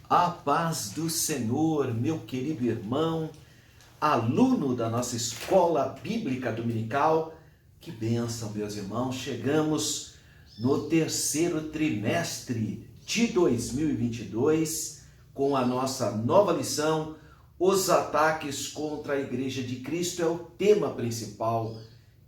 A paz do Senhor, meu querido irmão, aluno da nossa escola bíblica dominical. Que bênção, meus irmãos. Chegamos no terceiro trimestre de 2022 com a nossa nova lição. Os ataques contra a Igreja de Cristo é o tema principal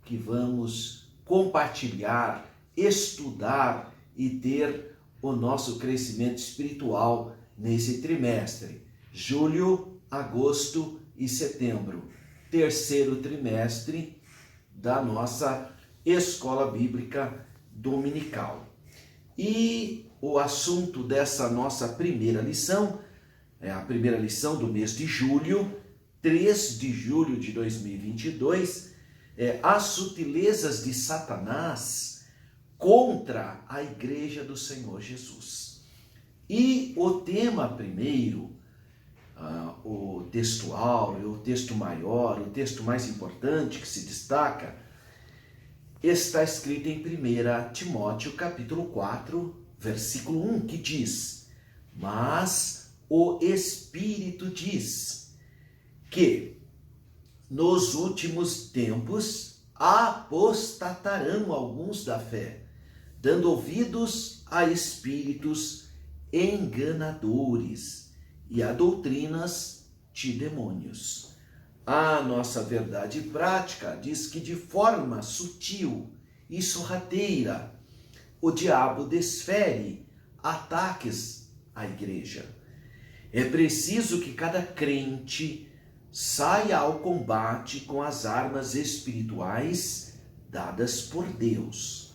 que vamos compartilhar, estudar e ter o nosso crescimento espiritual nesse trimestre, julho, agosto e setembro, terceiro trimestre da nossa escola bíblica dominical. E o assunto dessa nossa primeira lição, é a primeira lição do mês de julho, 3 de julho de 2022, é as sutilezas de Satanás contra a Igreja do Senhor Jesus. E o tema primeiro, o texto áureo, o texto maior, o texto mais importante que se destaca, está escrito em 1 Timóteo capítulo 4, versículo 1, que diz: mas o Espírito diz que nos últimos tempos apostatarão alguns da fé, dando ouvidos a espíritos enganadores e a doutrinas de demônios. A nossa verdade prática diz que de forma sutil e sorrateira o diabo desfere ataques à igreja. É preciso que cada crente saia ao combate com as armas espirituais dadas por Deus.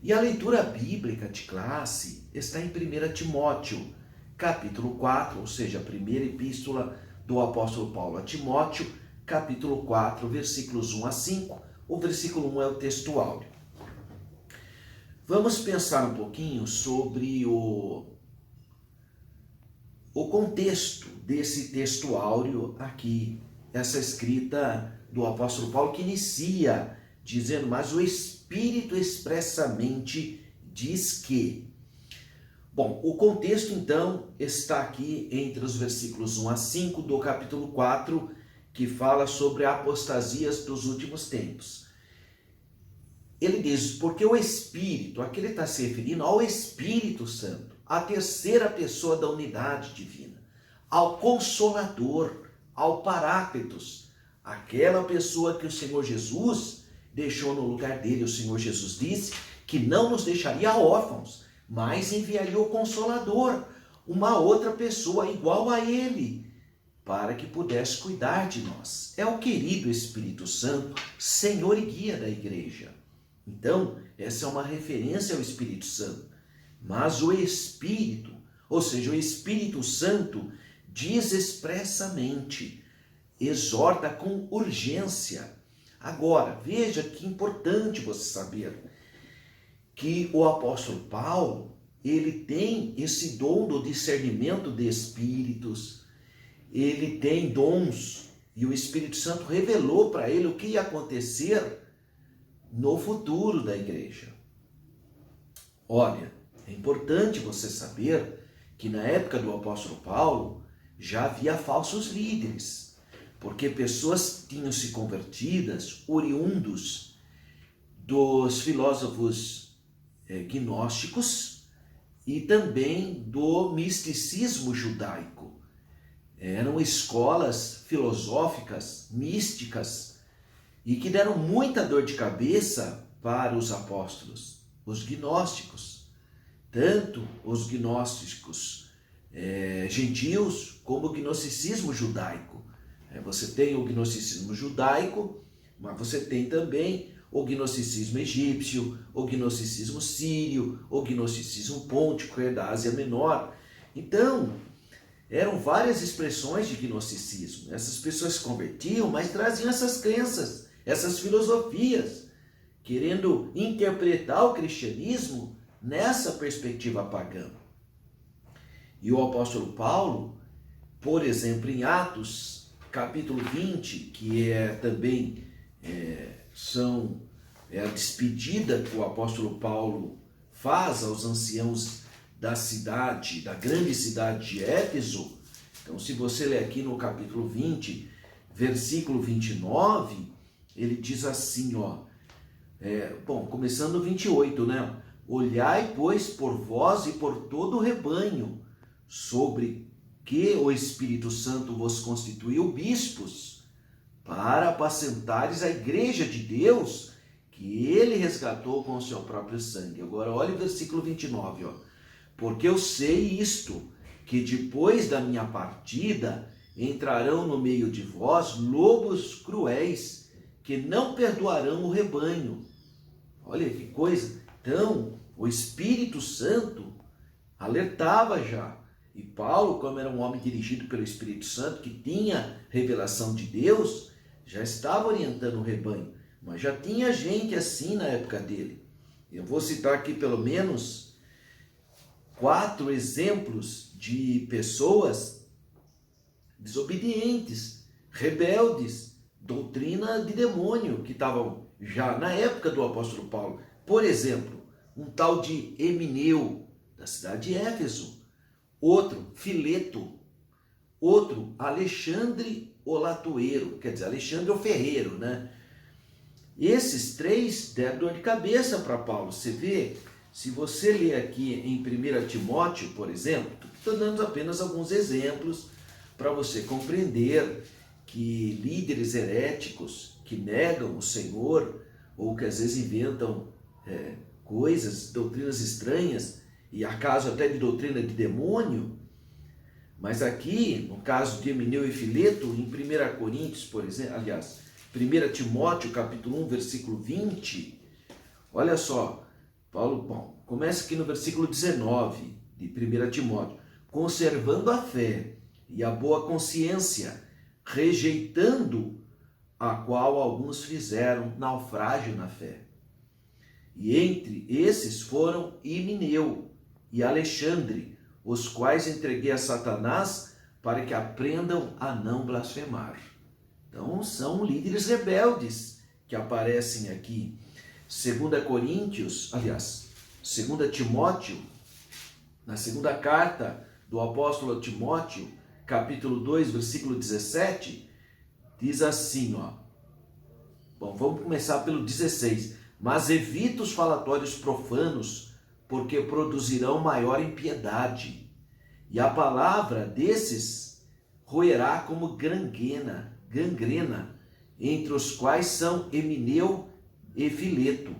E a leitura bíblica de classe está em 1 Timóteo, capítulo 4, ou seja, a primeira epístola do apóstolo Paulo a Timóteo, capítulo 4, versículos 1 a 5. O versículo 1 é o texto áureo. Vamos pensar um pouquinho sobre o contexto desse texto áureo aqui, essa escrita do apóstolo Paulo que inicia dizendo: mas o Espírito expressamente diz que. Bom, o contexto então está aqui entre os versículos 1 a 5 do capítulo 4, que fala sobre apostasias dos últimos tempos. Ele diz, porque o Espírito, aqui ele está se referindo ao Espírito Santo, a terceira pessoa da unidade divina, ao Consolador, ao Paráclitos, aquela pessoa que o Senhor Jesus deixou no lugar dele. O Senhor Jesus disse que não nos deixaria órfãos, mas enviaria o Consolador, uma outra pessoa igual a ele, para que pudesse cuidar de nós. É o querido Espírito Santo, Senhor e guia da igreja. Então, essa é uma referência ao Espírito Santo. Mas o Espírito, ou seja, o Espírito Santo, diz expressamente, exorta com urgência. Agora, veja que importante você saber que o apóstolo Paulo, ele tem esse dom do discernimento de espíritos, ele tem dons, e o Espírito Santo revelou para ele o que ia acontecer no futuro da igreja. Olha, é importante você saber que na época do apóstolo Paulo já havia falsos líderes, porque pessoas tinham se convertidas, oriundos dos filósofos gnósticos e também do misticismo judaico. Eram escolas filosóficas, místicas, e que deram muita dor de cabeça para os apóstolos, os gnósticos. Tanto os gnósticos gentios como o gnosticismo judaico. Você tem o gnosticismo judaico, mas você tem também o gnosticismo egípcio, o gnosticismo sírio, o gnosticismo pôntico, que é da Ásia Menor. Então, eram várias expressões de gnosticismo. Essas pessoas se convertiam, mas traziam essas crenças, essas filosofias, querendo interpretar o cristianismo nessa perspectiva pagã. E o apóstolo Paulo, por exemplo, em Atos, capítulo 20, que é também a despedida que o apóstolo Paulo faz aos anciãos da cidade, da grande cidade de Éfeso. Então, se você ler aqui no capítulo 20, versículo 29, ele diz assim, ó, começando o 28, né? Olhai, pois, por vós e por todo o rebanho, sobre que o Espírito Santo vos constituiu bispos, para apacentares a igreja de Deus, que ele resgatou com o seu próprio sangue. Agora, olha o versículo 29, ó. Porque eu sei isto, que depois da minha partida entrarão no meio de vós lobos cruéis, que não perdoarão o rebanho. Olha que coisa. Então, o Espírito Santo alertava já. E Paulo, como era um homem dirigido pelo Espírito Santo, que tinha revelação de Deus, já estava orientando o rebanho. Mas já tinha gente assim na época dele. Eu vou citar aqui pelo menos 4 exemplos de pessoas desobedientes, rebeldes, doutrina de demônio, que estavam já na época do apóstolo Paulo. Por exemplo, um tal de Emineu, da cidade de Éfeso. Outro, Fileto. Outro, Alexandre o Latoeiro, quer dizer, Alexandre o Ferreiro, né? Esses 3 deram dor de cabeça para Paulo. Você vê, se você ler aqui em 1 Timóteo, por exemplo, estou dando apenas alguns exemplos para você compreender que líderes heréticos que negam o Senhor, ou que às vezes inventam coisas, doutrinas estranhas, e acaso até de doutrina de demônio, mas aqui, no caso de Emineu e Fileto, em 1 Coríntios, por exemplo, aliás, 1 Timóteo, capítulo 1, versículo 20, olha só, Paulo, começa aqui no versículo 19 de 1 Timóteo, conservando a fé e a boa consciência, rejeitando a qual alguns fizeram naufrágio na fé. E entre esses foram Emineu e Alexandre, os quais entreguei a Satanás para que aprendam a não blasfemar. Então, são líderes rebeldes que aparecem aqui. 2 Coríntios, aliás, 2 Timóteo, na segunda carta do apóstolo Timóteo, capítulo 2, versículo 17, diz assim, ó. Bom, vamos começar pelo 16. Mas evita os falatórios profanos, porque produzirão maior impiedade. E a palavra desses roerá como gangrena, entre os quais são Emineu e Fileto,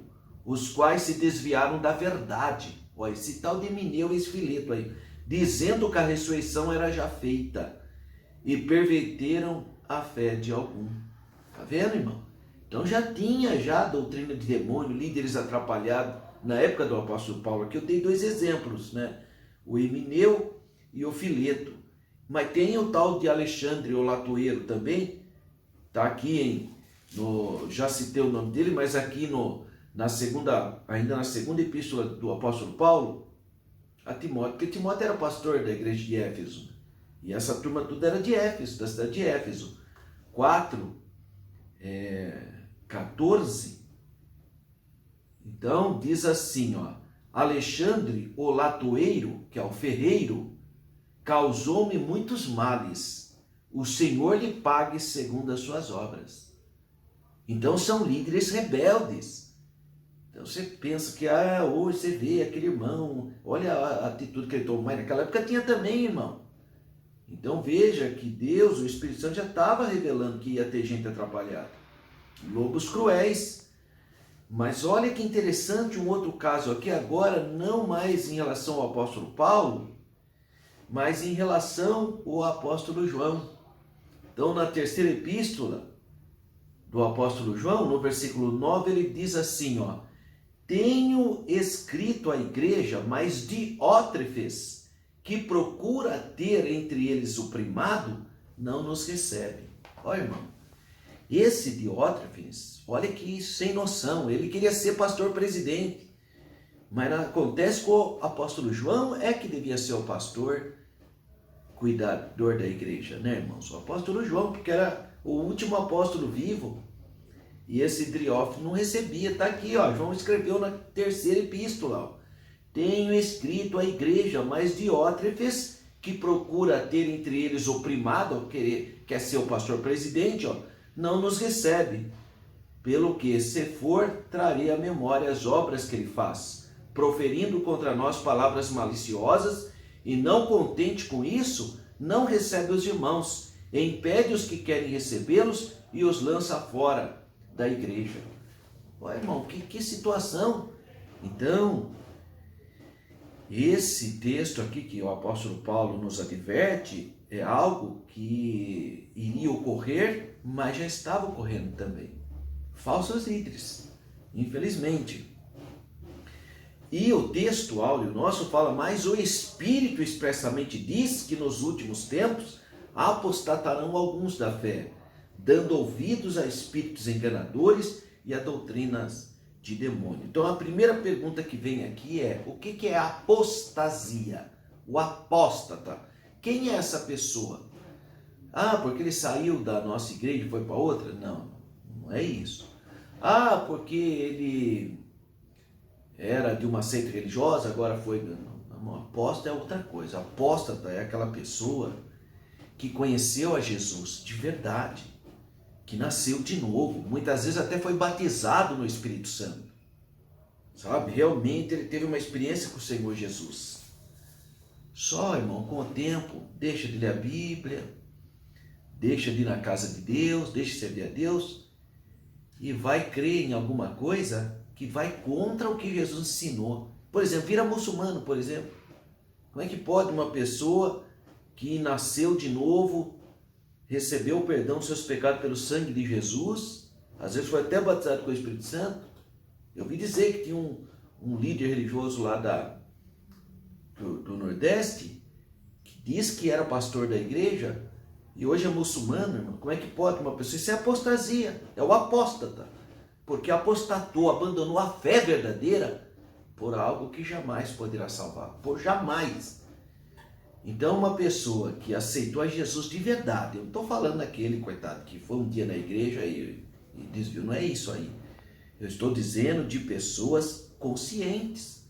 os quais se desviaram da verdade. Olha, esse tal de Emineu e Fileto aí, dizendo que a ressurreição era já feita, e perverteram a fé de algum. Tá vendo, irmão? Então já tinha doutrina de demônio, líderes atrapalhados na época do apóstolo Paulo. Aqui eu dei 2 exemplos, né? O Emineu e o Fileto. Mas tem o tal de Alexandre o Latoeiro também. Está aqui já citei o nome dele, mas aqui ainda na segunda epístola do apóstolo Paulo, a Timóteo, porque Timóteo era pastor da igreja de Éfeso. E essa turma toda era de Éfeso, da cidade de Éfeso. 14, então diz assim, ó, Alexandre o Latoeiro, que é o ferreiro, causou-me muitos males, o Senhor lhe pague segundo as suas obras. Então são líderes rebeldes. Então você pensa que hoje você vê aquele irmão, olha a atitude que ele tomou, mas naquela época tinha também, irmão. Então veja que Deus, o Espírito Santo já estava revelando que ia ter gente atrapalhada. Lobos cruéis. Mas olha que interessante um outro caso aqui agora, não mais em relação ao apóstolo Paulo, mas em relação ao apóstolo João. Então na terceira epístola do apóstolo João, no versículo 9, ele diz assim, ó, tenho escrito à igreja, mas Diótrefes, que procura ter entre eles o primado, não nos recebe. Olha, irmão, esse Diótrefes, olha que sem noção, ele queria ser pastor-presidente, mas acontece que o apóstolo João é que devia ser o pastor, cuidador da igreja, né, irmãos? O apóstolo João, porque era o último apóstolo vivo, e esse Diótrefes não recebia. Está aqui, ó, João escreveu na terceira epístola, ó, tenho escrito à igreja, mas Diótrefes, que procura ter entre eles o primado, quer ser o pastor presidente, não nos recebe. Pelo que, se for, trarei à memória as obras que ele faz, proferindo contra nós palavras maliciosas, e não contente com isso, não recebe os irmãos, e impede os que querem recebê-los e os lança fora da igreja. Olha, irmão, que situação! Então, esse texto aqui que o apóstolo Paulo nos adverte é algo que iria ocorrer, mas já estava ocorrendo também. Falsos líderes, infelizmente. E o texto áureo nosso fala, mas o Espírito expressamente diz que nos últimos tempos apostatarão alguns da fé, dando ouvidos a espíritos enganadores e a doutrinas de demônio. Então a primeira pergunta que vem aqui é, o que é apostasia? O apóstata. Quem é essa pessoa? Ah, porque ele saiu da nossa igreja e foi para outra? Não, não é isso. Ah, porque ele era de uma seita religiosa, agora foi... Não, apóstata é outra coisa. Apóstata é aquela pessoa que conheceu a Jesus de verdade, que nasceu de novo, muitas vezes até foi batizado no Espírito Santo. Sabe, realmente ele teve uma experiência com o Senhor Jesus. Só, irmão, com o tempo, deixa de ler a Bíblia, deixa de ir na casa de Deus, deixa de servir a Deus e vai crer em alguma coisa que vai contra o que Jesus ensinou. Por exemplo, vira muçulmano, por exemplo. Como é que pode uma pessoa que nasceu de novo, recebeu o perdão dos seus pecados pelo sangue de Jesus, às vezes foi até batizado com o Espírito Santo? Eu ouvi dizer que tinha um líder religioso lá do Nordeste, que diz que era pastor da igreja, e hoje é muçulmano, irmão. Como é que pode uma pessoa? Isso é apostasia, é o apóstata, porque apostatou, abandonou a fé verdadeira por algo que jamais poderá salvar, por jamais. Então uma pessoa que aceitou a Jesus de verdade, eu não estou falando daquele, coitado, que foi um dia na igreja e desviou, não é isso aí. Eu estou dizendo de pessoas conscientes,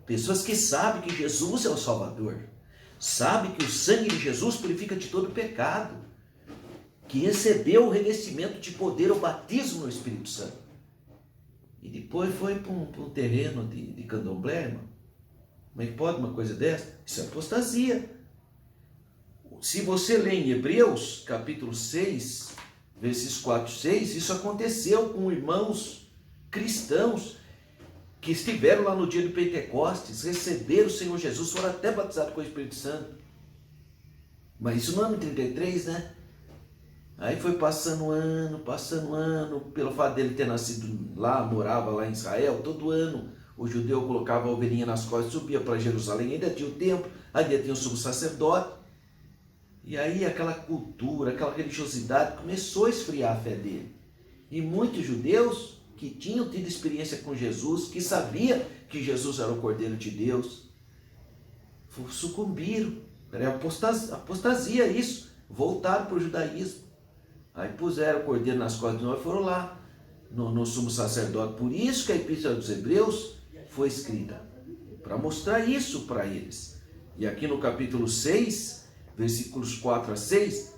pessoas que sabem que Jesus é o Salvador, sabem que o sangue de Jesus purifica de todo pecado, que recebeu o revestimento de poder, o batismo no Espírito Santo. E depois foi para um terreno de candomblé, irmão. Como é que pode uma coisa dessa? Isso é apostasia. Se você lê em Hebreus, capítulo 6, versículos 4 e 6, isso aconteceu com irmãos cristãos que estiveram lá no dia de Pentecostes, receberam o Senhor Jesus, foram até batizados com o Espírito Santo. Mas isso no ano 33, né? Aí foi passando ano, pelo fato dele ter nascido lá, morava lá em Israel, todo ano o judeu colocava a ovelhinha nas costas, subia para Jerusalém, ainda tinha o templo, ainda tinha o sumo sacerdote. E aí aquela cultura, aquela religiosidade começou a esfriar a fé dele. E muitos judeus que tinham tido experiência com Jesus, que sabiam que Jesus era o Cordeiro de Deus, sucumbiram. Era apostasia isso, voltaram para o judaísmo. Aí puseram o Cordeiro nas costas de nós e foram lá no sumo sacerdote. Por isso que a Epístola dos Hebreus foi escrita, para mostrar isso para eles. E aqui no capítulo 6, versículos 4 a 6,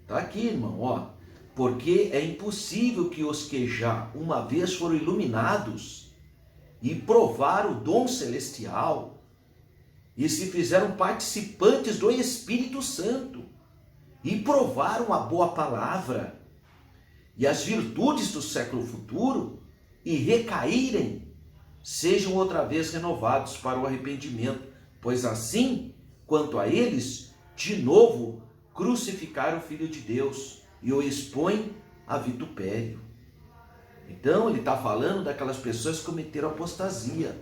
está aqui, irmão, ó. Porque é impossível que os que já uma vez foram iluminados e provaram o dom celestial e se fizeram participantes do Espírito Santo e provaram a boa palavra e as virtudes do século futuro e recaírem, sejam outra vez renovados para o arrependimento, pois assim, quanto a eles, de novo crucificaram o Filho de Deus e o expõem a vitupério. Então ele está falando daquelas pessoas que cometeram apostasia.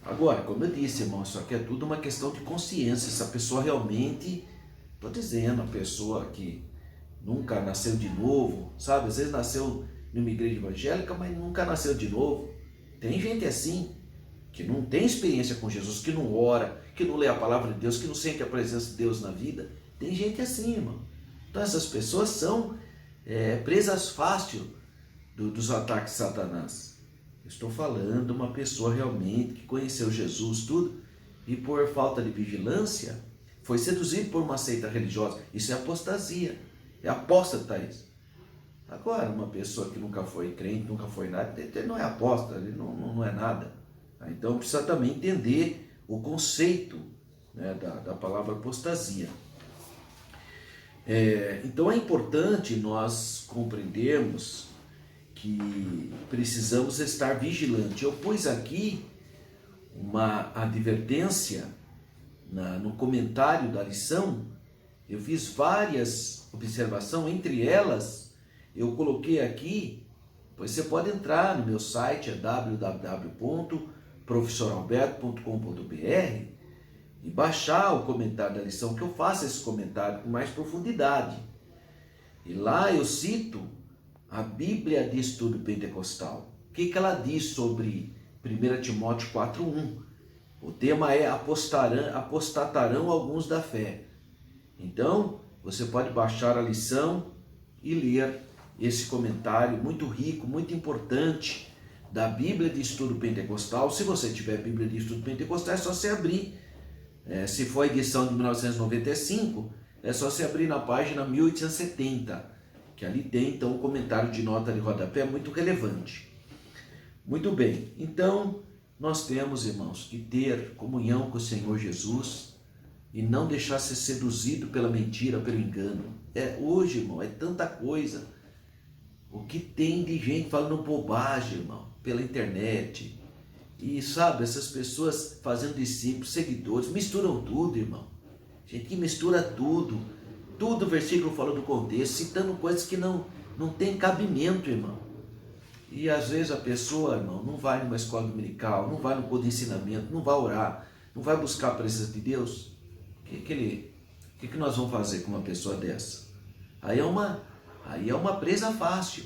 Agora, como eu disse, irmão, isso aqui é tudo uma questão de consciência. Essa pessoa realmente, estou dizendo, a pessoa que nunca nasceu de novo, sabe? Às vezes nasceu numa igreja evangélica, mas nunca nasceu de novo. Tem gente assim, que não tem experiência com Jesus, que não ora, que não lê a palavra de Deus, que não sente a presença de Deus na vida. Tem gente assim, irmão. Então essas pessoas são presas fácil dos ataques de Satanás. Estou falando uma pessoa realmente que conheceu Jesus, tudo, e por falta de vigilância, foi seduzido por uma seita religiosa. Isso é apostasia, é apóstata isso. Agora, uma pessoa que nunca foi crente, nunca foi nada, ele não é apóstata, ele não é nada. Então precisa também entender o conceito, né, da palavra apostasia. Então é importante nós compreendermos que precisamos estar vigilantes. Eu pus aqui uma advertência no comentário da lição. Eu fiz várias observações, entre elas eu coloquei aqui, pois você pode entrar no meu site, é www.professoralberto.com.br, e baixar o comentário da lição, que eu faço esse comentário com mais profundidade. E lá eu cito a Bíblia de Estudo Pentecostal. O que ela diz sobre 1 Timóteo 4:1? O tema é apostatarão alguns da fé. Então, você pode baixar a lição e ler esse comentário muito rico, muito importante da Bíblia de Estudo Pentecostal. Se você tiver Bíblia de Estudo Pentecostal, é só você abrir. Se for a edição de 1995, é só você abrir na página 1870, que ali tem então um comentário de nota de rodapé muito relevante. Muito bem, então nós temos, irmãos, que ter comunhão com o Senhor Jesus e não deixar ser seduzido pela mentira, pelo engano. Hoje, irmão, é tanta coisa. O que tem de gente falando bobagem, irmão, pela internet. E sabe, essas pessoas fazendo discípulos, seguidores, misturam tudo, irmão. Gente que mistura tudo. Tudo o versículo fala do contexto, citando coisas que não tem cabimento, irmão. E às vezes a pessoa, irmão, não vai numa escola dominical, não vai no culto de ensinamento, não vai orar, não vai buscar a presença de Deus. O que nós vamos fazer com uma pessoa dessa? Aí é uma presa fácil.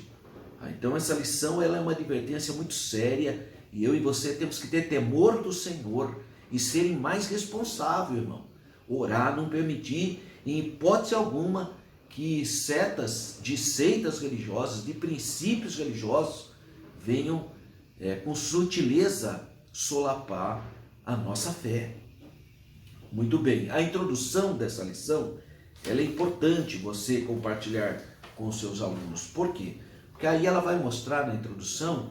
Então essa lição ela é uma advertência muito séria, e eu e você temos que ter temor do Senhor e serem mais responsáveis, irmão. Orar, não permitir em hipótese alguma que seitas religiosas, de princípios religiosos, venham com sutileza solapar a nossa fé. Muito bem, a introdução dessa lição, ela é importante você compartilhar com os seus alunos. Por quê? Porque aí ela vai mostrar na introdução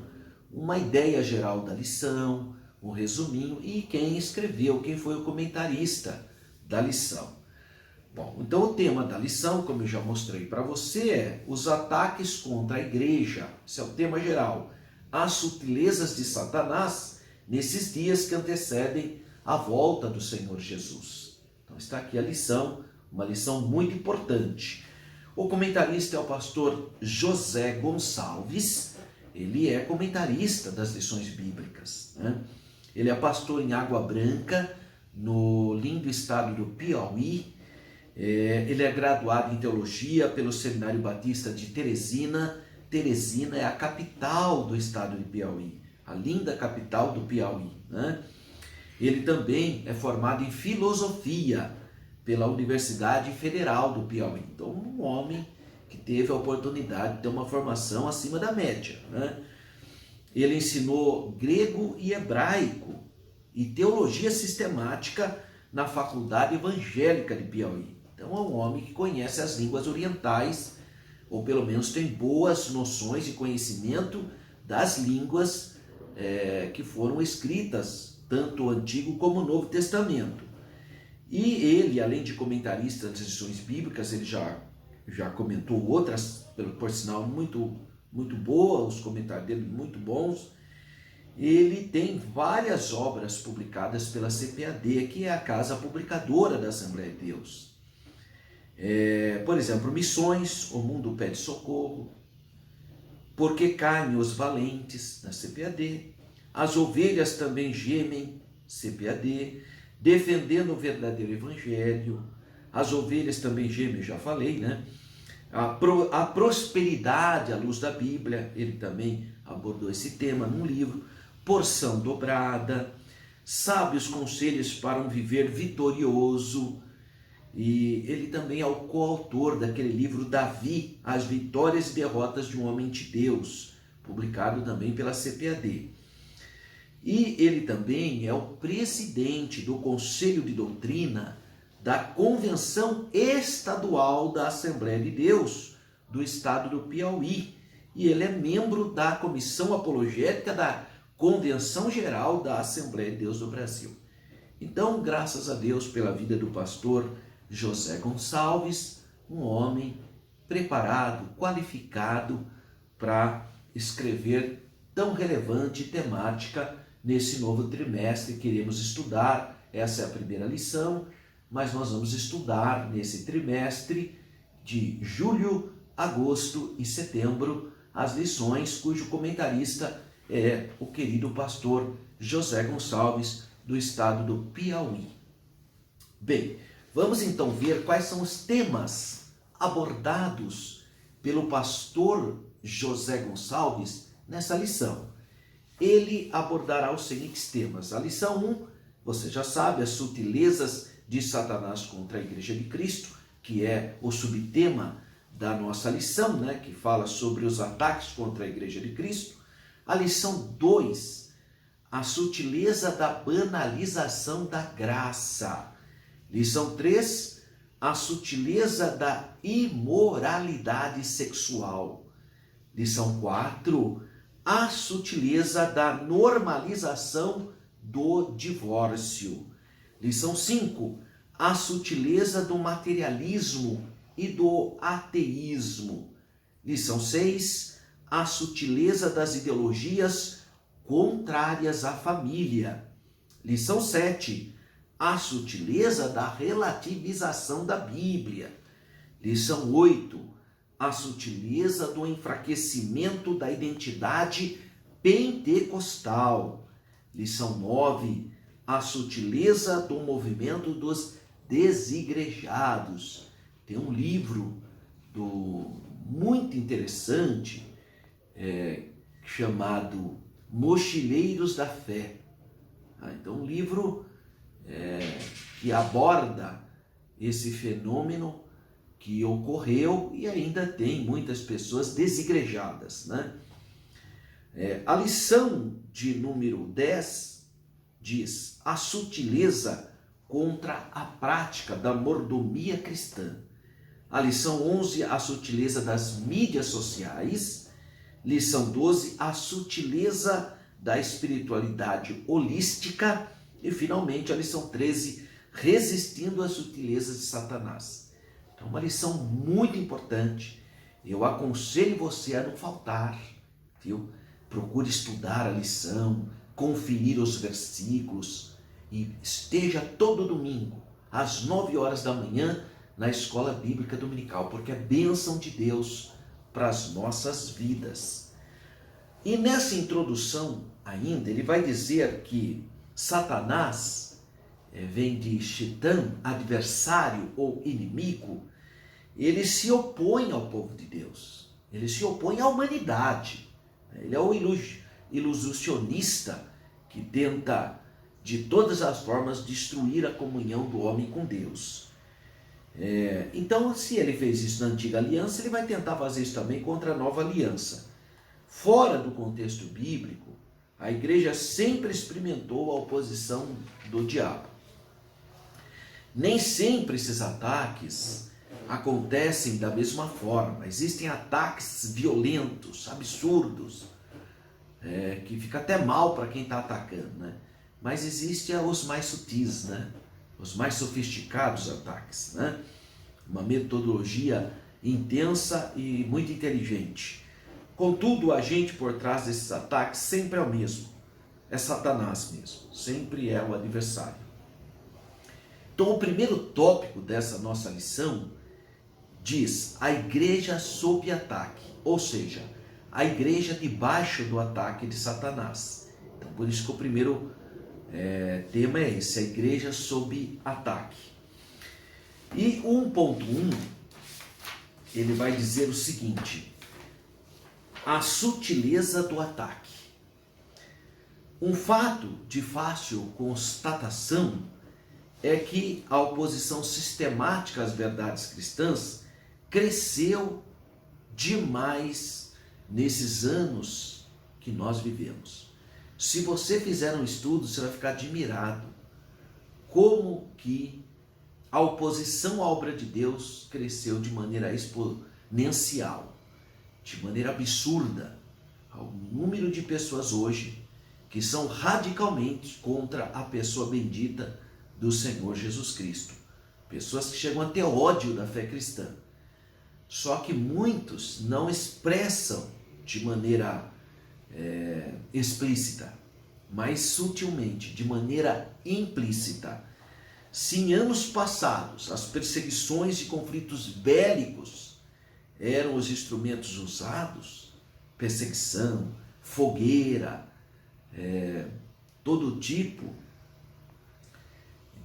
uma ideia geral da lição, um resuminho, e quem escreveu, quem foi o comentarista da lição. Bom, então o tema da lição, como eu já mostrei para você, é os ataques contra a igreja. Esse é o tema geral. As sutilezas de Satanás nesses dias que antecedem a volta do Senhor Jesus. Então está aqui a lição, uma lição muito importante. O comentarista é o pastor José Gonçalves. Ele é comentarista das lições bíblicas, né? Ele é pastor em Água Branca, no lindo estado do Piauí. Ele é graduado em teologia pelo Seminário Batista de Teresina. Teresina é a capital do estado de Piauí, a linda capital do Piauí, né? Ele também é formado em filosofia pela Universidade Federal do Piauí. Então, um homem que teve a oportunidade de ter uma formação acima da média, né? Ele ensinou grego e hebraico e teologia sistemática na Faculdade Evangélica de Piauí. Então é um homem que conhece as línguas orientais, ou pelo menos tem boas noções e conhecimento das línguas que foram escritas, tanto o Antigo como o Novo Testamento. E ele, além de comentarista das lições bíblicas, ele já comentou outras, por sinal, muito boas, os comentários dele muito bons. Ele tem várias obras publicadas pela CPAD, que é a casa publicadora da Assembleia de Deus. Por exemplo, Missões, O Mundo Pede Socorro, Porque Caem os Valentes, na CPAD, As Ovelhas Também Gemem, CPAD, Defendendo o Verdadeiro Evangelho, As Ovelhas Também Gemem, já falei, né? A Prosperidade à Luz da Bíblia, ele também abordou esse tema num livro. Porção Dobrada, Sábios Conselhos para um Viver Vitorioso, e ele também é o coautor daquele livro Davi, As Vitórias e Derrotas de um Homem de Deus, publicado também pela CPAD. E ele também é o presidente do Conselho de Doutrina da Convenção Estadual da Assembleia de Deus do Estado do Piauí. E ele é membro da Comissão Apologética da Convenção Geral da Assembleia de Deus do Brasil. Então, graças a Deus pela vida do pastor José Gonçalves, um homem preparado, qualificado para escrever tão relevante temática nesse novo trimestre. Queremos estudar, essa é a primeira lição, mas nós vamos estudar nesse trimestre de julho, agosto e setembro as lições cujo comentarista é o querido pastor José Gonçalves, do estado do Piauí. Bem, vamos então ver quais são os temas abordados pelo pastor José Gonçalves nessa lição. Ele abordará os seguintes temas. A lição 1, você já sabe, as sutilezas de Satanás contra a Igreja de Cristo, que é o subtema da nossa lição, né, que fala sobre os ataques contra a Igreja de Cristo. A lição 2, a sutileza da banalização da graça. Lição 3, a sutileza da imoralidade sexual. Lição 4, a sutileza da normalização do divórcio. Lição 5, a sutileza do materialismo e do ateísmo. Lição 6, a sutileza das ideologias contrárias à família. Lição 7, a sutileza da relativização da Bíblia. Lição 8, a sutileza do enfraquecimento da identidade pentecostal. Lição 9, a sutileza do movimento dos desigrejados. Tem um livro muito interessante chamado Mochileiros da Fé. Então, um livro que aborda esse fenômeno que ocorreu e ainda tem muitas pessoas desigrejadas, né? A lição de número 10 diz a sutileza contra a prática da mordomia cristã. A lição 11, a sutileza das mídias sociais. Lição 12, a sutileza da espiritualidade holística. E, finalmente, a lição 13, resistindo às sutilezas de Satanás. Então, uma lição muito importante. Eu aconselho você a não faltar, viu? Procure estudar a lição, conferir os versículos e esteja todo domingo, às 9 horas da manhã, na Escola Bíblica Dominical, porque é bênção de Deus para as nossas vidas. E nessa introdução ainda, ele vai dizer que Satanás vem de Shitã, adversário ou inimigo. Ele se opõe ao povo de Deus, ele se opõe à humanidade. Ele é o ilusionista que tenta de todas as formas destruir a comunhão do homem com Deus. Então, se ele fez isso na antiga aliança, ele vai tentar fazer isso também contra a nova aliança. Fora do contexto bíblico, a igreja sempre experimentou a oposição do diabo. Nem sempre esses ataques acontecem da mesma forma. Existem ataques violentos, absurdos, que fica até mal para quem está atacando, né? Mas existem os mais sutis, né? Os mais sofisticados ataques, né? Uma metodologia intensa e muito inteligente. Contudo, o agente por trás desses ataques sempre é o mesmo. É Satanás mesmo, sempre é o adversário. Então, o primeiro tópico dessa nossa lição diz a igreja sob ataque, ou seja, a igreja debaixo do ataque de Satanás. Então, por isso que o primeiro tema é esse, a igreja sob ataque. E 1.1, ele vai dizer o seguinte, a sutileza do ataque. Um fato de fácil constatação é que a oposição sistemática às verdades cristãs cresceu demais nesses anos que nós vivemos. Se você fizer um estudo, você vai ficar admirado como que a oposição à obra de Deus cresceu de maneira exponencial, de maneira absurda. Há um número de pessoas hoje que são radicalmente contra a pessoa bendita do Senhor Jesus Cristo. Pessoas que chegam a ter ódio da fé cristã. Só que muitos não expressam de maneira explícita, mas sutilmente, de maneira implícita. Se em anos passados as perseguições e conflitos bélicos eram os instrumentos usados, perseguição, fogueira, todo tipo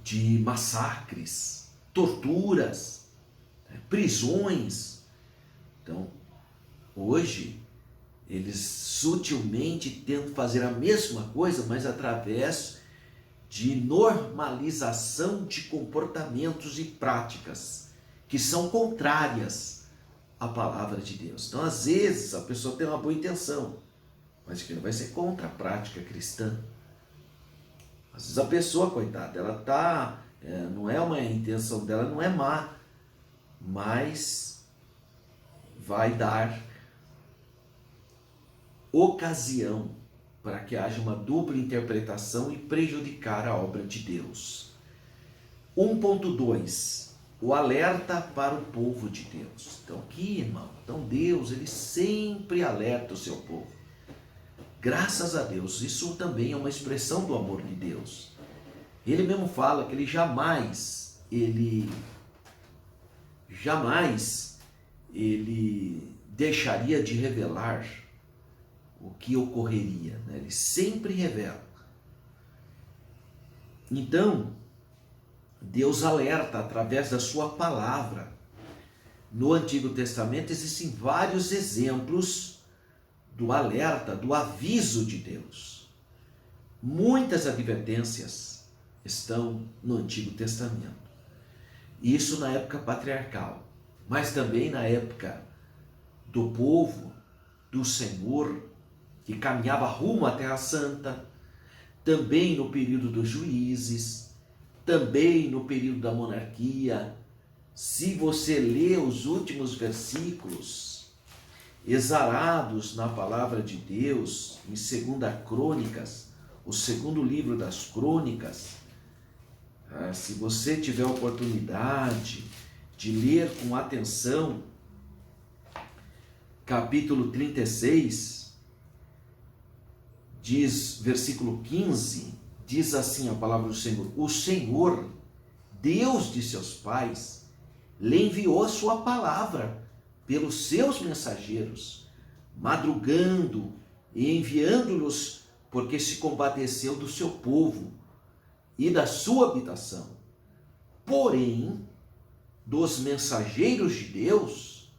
de massacres, torturas, prisões. Então, hoje, eles sutilmente tentam fazer a mesma coisa, mas através de normalização de comportamentos e práticas que são contrárias à palavra de Deus. Então, às vezes, a pessoa tem uma boa intenção, mas que não vai ser contra a prática cristã. Às vezes a pessoa, coitada, ela tá, não é uma intenção dela, não é má, mas vai dar ocasião para que haja uma dupla interpretação e prejudicar a obra de Deus. 1.2, o alerta para o povo de Deus. Então aqui, irmão, Deus, ele sempre alerta o seu povo. Graças a Deus, isso também é uma expressão do amor de Deus. Ele mesmo fala que ele jamais deixaria de revelar o que ocorreria, né? Ele sempre revela. Então, Deus alerta através da sua palavra. No Antigo Testamento existem vários exemplos do alerta, do aviso de Deus. Muitas advertências estão no Antigo Testamento. Isso na época patriarcal, mas também na época do povo do Senhor, que caminhava rumo à Terra Santa, também no período dos juízes, também no período da monarquia. Se você ler os últimos versículos exarados na palavra de Deus, em 2 Crônicas, o segundo livro das Crônicas, se você tiver a oportunidade de ler com atenção, capítulo 36, diz, versículo 15, diz assim a palavra do Senhor: o Senhor, Deus de seus pais, lhe enviou a sua palavra pelos seus mensageiros, madrugando e enviando-los, porque se compadeceu do seu povo e da sua habitação. Porém, dos mensageiros de Deus,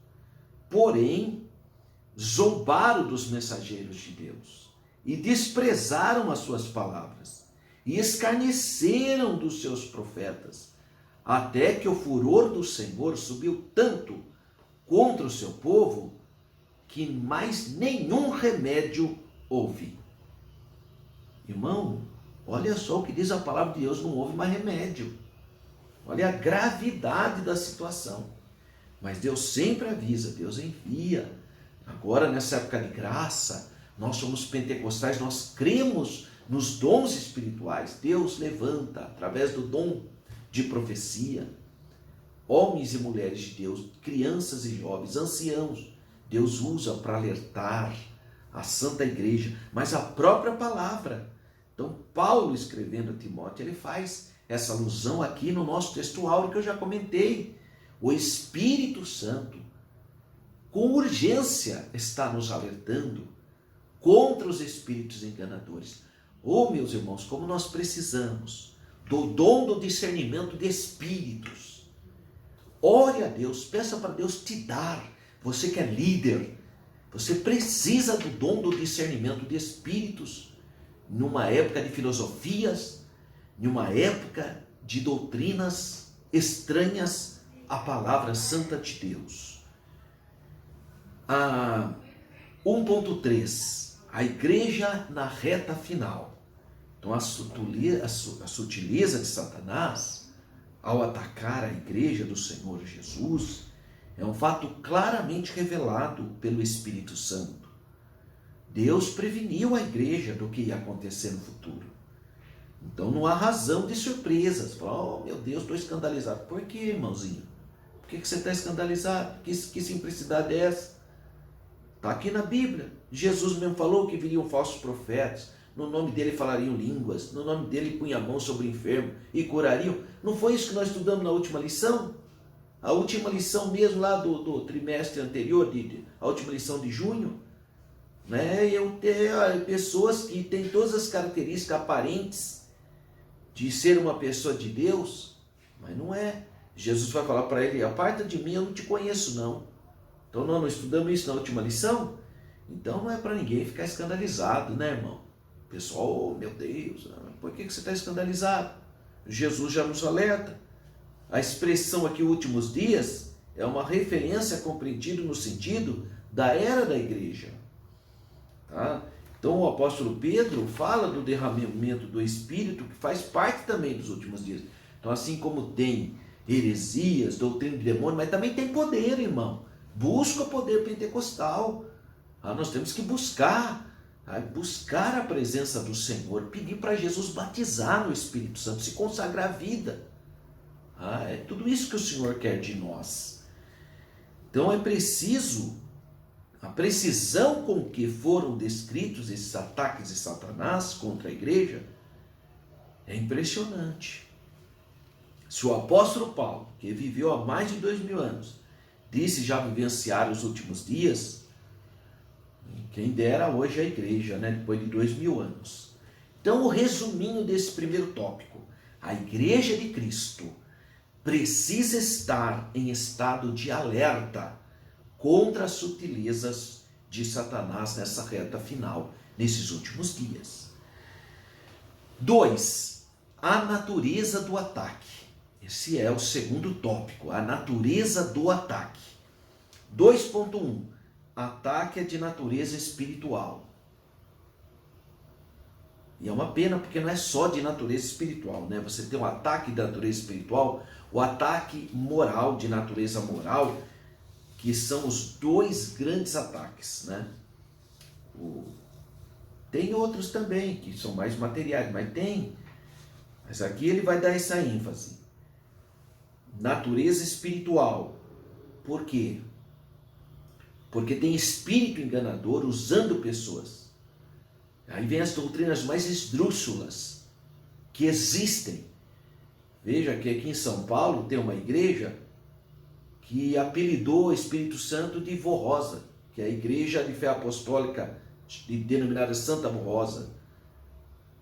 zombaram dos mensageiros de Deus e desprezaram as suas palavras e escarneceram dos seus profetas, até que o furor do Senhor subiu tanto contra o seu povo que mais nenhum remédio houve. Irmão, olha só o que diz a palavra de Deus, não houve mais remédio. Olha a gravidade da situação. Mas Deus sempre avisa, Deus envia. Agora, nessa época de graça, nós somos pentecostais, nós cremos nos dons espirituais. Deus levanta, através do dom de profecia, homens e mulheres de Deus, crianças e jovens, anciãos. Deus usa para alertar a Santa Igreja, mas a própria palavra. Então, Paulo, escrevendo a Timóteo, ele faz essa alusão aqui no nosso texto áureo que eu já comentei. O Espírito Santo, com urgência, está nos alertando contra os espíritos enganadores. Oh, meus irmãos, como nós precisamos do dom do discernimento de espíritos. Ore a Deus, peça para Deus te dar. Você que é líder, você precisa do dom do discernimento de espíritos, numa época de filosofias, numa época de doutrinas estranhas à palavra santa de Deus. 1.3, A igreja na reta final. Então a sutileza de Satanás ao atacar a igreja do Senhor Jesus é um fato claramente revelado pelo Espírito Santo. Deus preveniu a igreja do que ia acontecer no futuro. Então não há razão de surpresas. Oh, meu Deus, estou escandalizado. Por quê, irmãozinho? Por que você está escandalizado? Que simplicidade é essa? Está aqui na Bíblia. Jesus mesmo falou que viriam falsos profetas. No nome dele falariam línguas. No nome dele punha a mão sobre o enfermo e curariam. Não foi isso que nós estudamos na última lição? A última lição mesmo lá do trimestre anterior, a última lição de junho. Né? Eu tenho pessoas que têm todas as características aparentes de ser uma pessoa de Deus, mas não é. Jesus vai falar para ele: aparta de mim, eu não te conheço não. Então nós não estudamos isso na última lição? Então não é para ninguém ficar escandalizado, né, irmão? O pessoal, oh, meu Deus, por que você está escandalizado? Jesus já nos alerta. A expressão aqui, últimos dias, é uma referência compreendida no sentido da era da igreja. Tá? Então o apóstolo Pedro fala do derramamento do Espírito, que faz parte também dos últimos dias. Então assim como tem heresias, doutrina de demônio, mas também tem poder, irmão. Busca o poder pentecostal. Nós temos que buscar a presença do Senhor, pedir para Jesus batizar no Espírito Santo, se consagrar a vida. É tudo isso que o Senhor quer de nós. Então é preciso, a precisão com que foram descritos esses ataques de Satanás contra a igreja é impressionante. Se o apóstolo Paulo, que viveu há mais de 2000 anos, disse já vivenciar os últimos dias, quem dera hoje a igreja, né, depois de 2000 anos. Então o resuminho desse primeiro tópico: a igreja de Cristo precisa estar em estado de alerta contra as sutilezas de Satanás nessa reta final, nesses últimos dias. 2. A natureza do ataque. Esse é o segundo tópico, a natureza do ataque. 2.1. Ataque é de natureza espiritual. E é uma pena porque não é só de natureza espiritual, né? Você tem um ataque de natureza espiritual, o ataque moral, de natureza moral, que são os dois grandes ataques, né? Tem outros também, que são mais materiais, mas aqui ele vai dar essa ênfase. Natureza espiritual. Por quê? Porque tem espírito enganador usando pessoas. Aí vem as doutrinas mais esdrúxulas que existem. Veja que aqui em São Paulo tem uma igreja que apelidou o Espírito Santo de Vô Rosa, que é a igreja de fé apostólica denominada Santa Vô Rosa.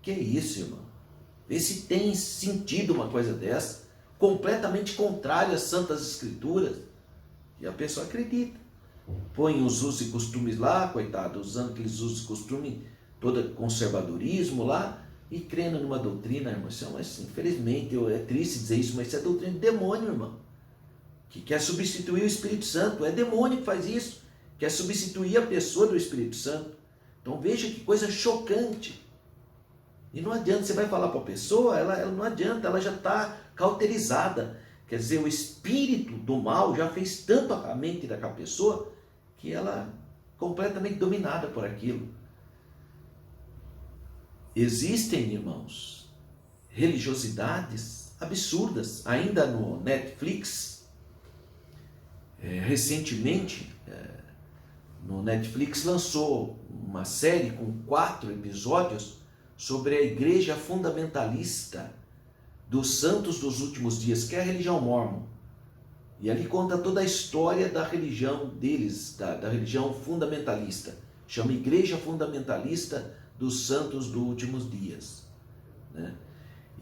Que é isso, irmão? Vê se tem sentido uma coisa dessa, completamente contrária às Santas Escrituras. E a pessoa acredita. Põe os usos e costumes lá, coitado, usando aqueles usos e costumes, todo conservadorismo lá, e crendo numa doutrina, irmão. Mas, infelizmente, é triste dizer isso, mas isso é doutrina de demônio, irmão. Que quer substituir o Espírito Santo. É demônio que faz isso. Quer substituir a pessoa do Espírito Santo. Então veja que coisa chocante. E não adianta, você vai falar para a pessoa, ela não adianta, ela já está cauterizada. Quer dizer, o espírito do mal já fez tanto a mente daquela pessoa que ela é completamente dominada por aquilo. Existem, irmãos, religiosidades absurdas. Ainda no Netflix, recentemente, no Netflix lançou uma série com 4 episódios sobre a igreja fundamentalista dos santos dos últimos dias, que é a religião mórmon. E ali conta toda a história da religião deles, da religião fundamentalista. Chama Igreja Fundamentalista dos Santos dos Últimos Dias. Né?